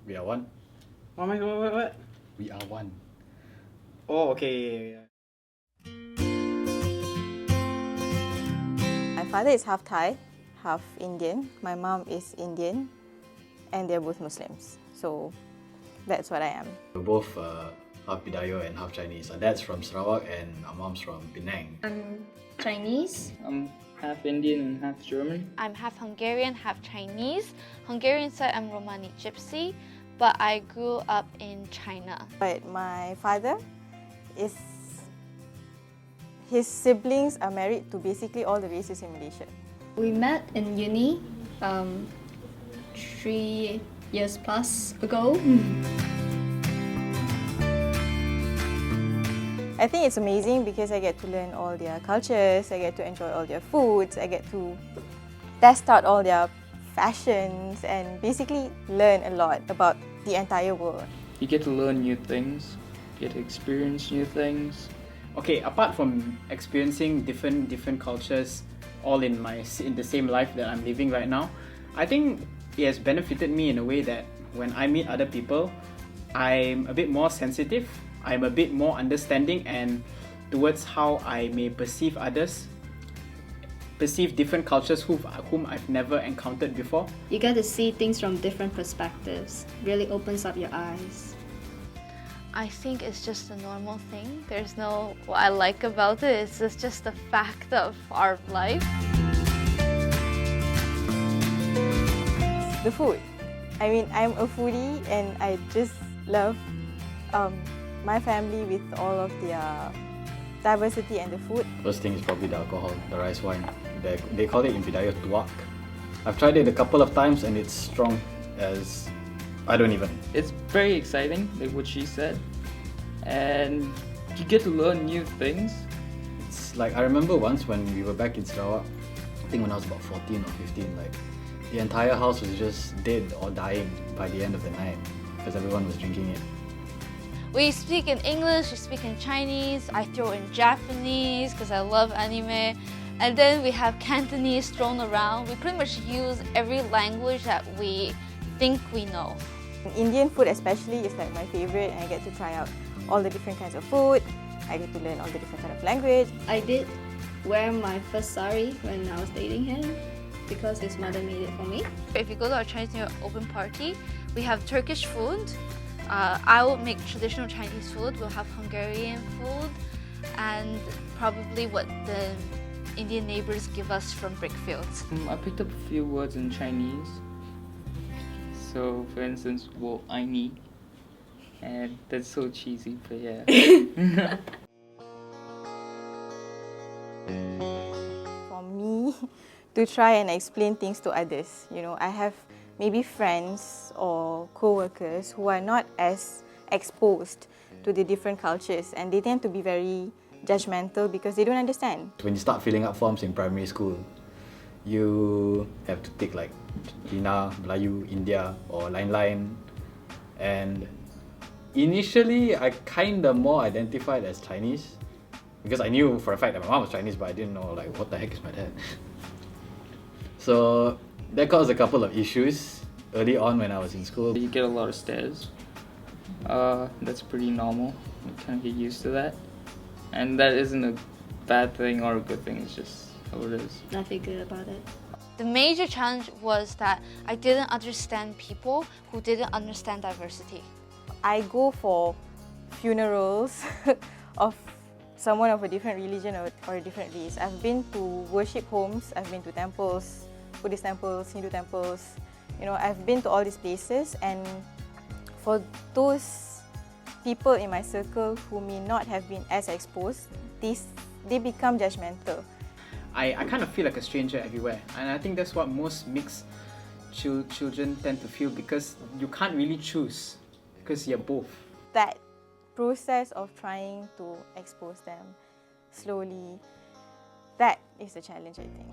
We are one. What? We are one. Oh, okay. My father is half Thai, half Indian. My mom is Indian, and they're both Muslims. So that's what I am. We're both half Bidayo and half Chinese. Our dad's from Sarawak and our mom's from Penang. I'm Chinese. I'm half Indian and half German. I'm half Hungarian, half Chinese. Hungarian side, I'm Romani Gypsy, but I grew up in China. But my father is... His siblings are married to basically all the races in Malaysia. We met in uni 3 years plus ago. I think it's amazing because I get to learn all their cultures, I get to enjoy all their foods, I get to test out all their fashions and basically learn a lot about the entire world. You get to learn new things, get to experience new things. Okay, apart from experiencing different cultures all in the same life that I'm living right now, I think it has benefited me in a way that when I meet other people, I'm a bit more sensitive, I'm a bit more understanding and towards how I may perceive others, perceive different cultures whom I've never encountered before. You get to see things from different perspectives. Really opens up your eyes. I think it's just a normal thing. There's no what I like about it. It's just a fact of our life. The food. I mean, I'm a foodie and I just love my family with all of their diversity and the food. First thing is probably the alcohol, the rice wine. They call it in Bidayo tuak. I've tried it a couple of times and it's strong as... I don't even. It's very exciting, like what she said. And you get to learn new things. It's like, I remember once when we were back in Sarawak, I think when I was about 14 or 15, like the entire house was just dead or dying by the end of the night because everyone was drinking it. We speak in English, we speak in Chinese, I throw in Japanese because I love anime. And then we have Cantonese thrown around. We pretty much use every language that we think we know. Indian food especially is like my favorite and I get to try out all the different kinds of food. I get to learn all the different kind of language. I did wear my first sari when I was dating him because his mother made it for me. If you go to our Chinese New Year open party, we have Turkish food. I will make traditional Chinese food. We'll have Hungarian food and probably what the Indian neighbors give us from brickfields. I picked up a few words in Chinese. So, for instance, wo aini, and that's so cheesy, but yeah. For me to try and explain things to others, you know, I have maybe friends or co-workers who are not as exposed to the different cultures and they tend to be very judgmental because they don't understand. When you start filling up forms in primary school, you have to take like Lina, Melayu, India or Line. And initially, I kind of more identified as Chinese because I knew for a fact that my mom was Chinese, but I didn't know like what the heck is my dad. So that caused a couple of issues early on when I was in school. You get a lot of stares. That's pretty normal. You kind of get used to that. And that isn't a bad thing or a good thing, it's just how it is. I feel good about it. The major challenge was that I didn't understand people who didn't understand diversity. I go for funerals of someone of a different religion or a different race. I've been to worship homes, I've been to temples, Buddhist temples, Hindu temples. You know, I've been to all these places and for those people in my circle who may not have been as exposed, they become judgmental. I kind of feel like a stranger everywhere, and I think that's what most mixed children tend to feel because you can't really choose because you're both. That process of trying to expose them slowly, that is the challenge, I think.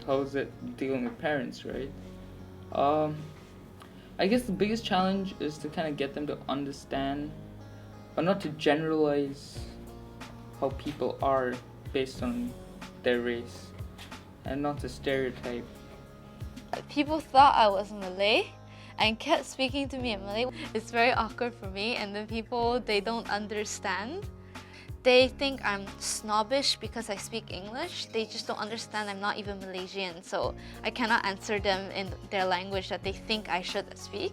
How is it dealing with parents, right? I guess the biggest challenge is to kind of get them to understand, but not to generalize how people are based on their race, and not to stereotype. People thought I was Malay, and kept speaking to me in Malay. It's very awkward for me, and the people, they don't understand. They think I'm snobbish because I speak English. They just don't understand I'm not even Malaysian, so I cannot answer them in their language that they think I should speak.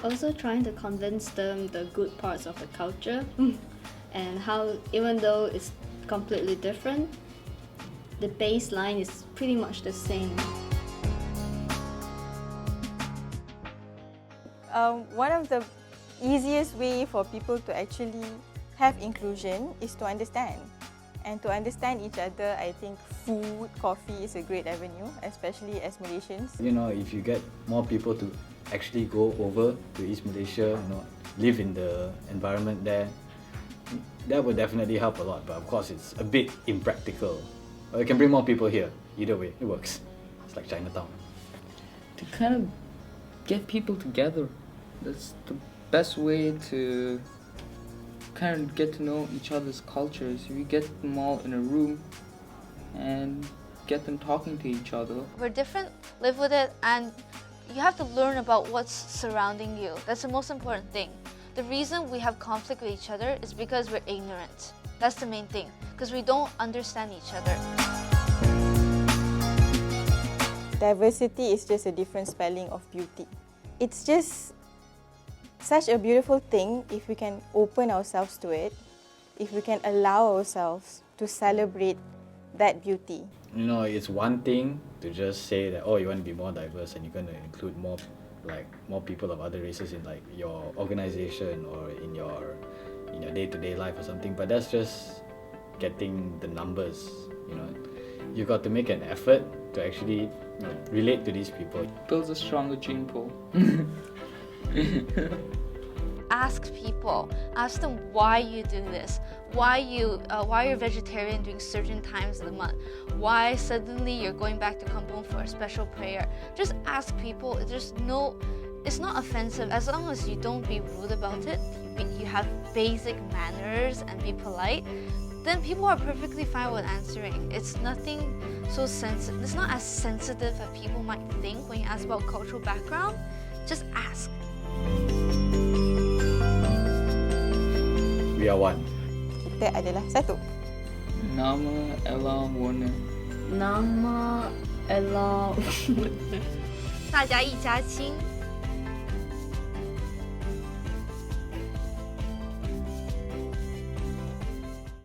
Also trying to convince them the good parts of the culture and how even though it's completely different, the baseline is pretty much the same. One of the easiest way for people to actually have inclusion is to understand. And to understand each other, I think food, coffee is a great avenue, especially as Malaysians. You know, if you get more people to actually go over to East Malaysia, you know, live in the environment there, that would definitely help a lot. But of course, it's a bit impractical. Or you can bring more people here. Either way, it works. It's like Chinatown. To kind of get people together. That's the best way to kind of get to know each other's cultures. If you get them all in a room and get them talking to each other. We're different, live with it, and you have to learn about what's surrounding you. That's the most important thing. The reason we have conflict with each other is because we're ignorant. That's the main thing, because we don't understand each other. Diversity is just a different spelling of beauty. It's just such a beautiful thing if we can open ourselves to it, if we can allow ourselves to celebrate that beauty. You know, it's one thing to just say that, oh, you want to be more diverse and you're going to include more people of other races in like your organization or in your day-to-day life or something, but that's just getting the numbers, you know. You got to make an effort to actually, you know, relate to these people. Builds a stronger gene pool. Ask people, ask them why you do this, why you're vegetarian during certain times of the month, why suddenly you're going back to kampung for a special prayer. Just ask people. It's not offensive as long as you don't be rude about it. You have basic manners and be polite. Then people are perfectly fine with answering. It's nothing so sensitive. It's not as sensitive as people might think when you ask about cultural background. Just ask. We are one. Kita adalah satu. Nama, Ella, Warner. Nama, Ella. 大家一家亲。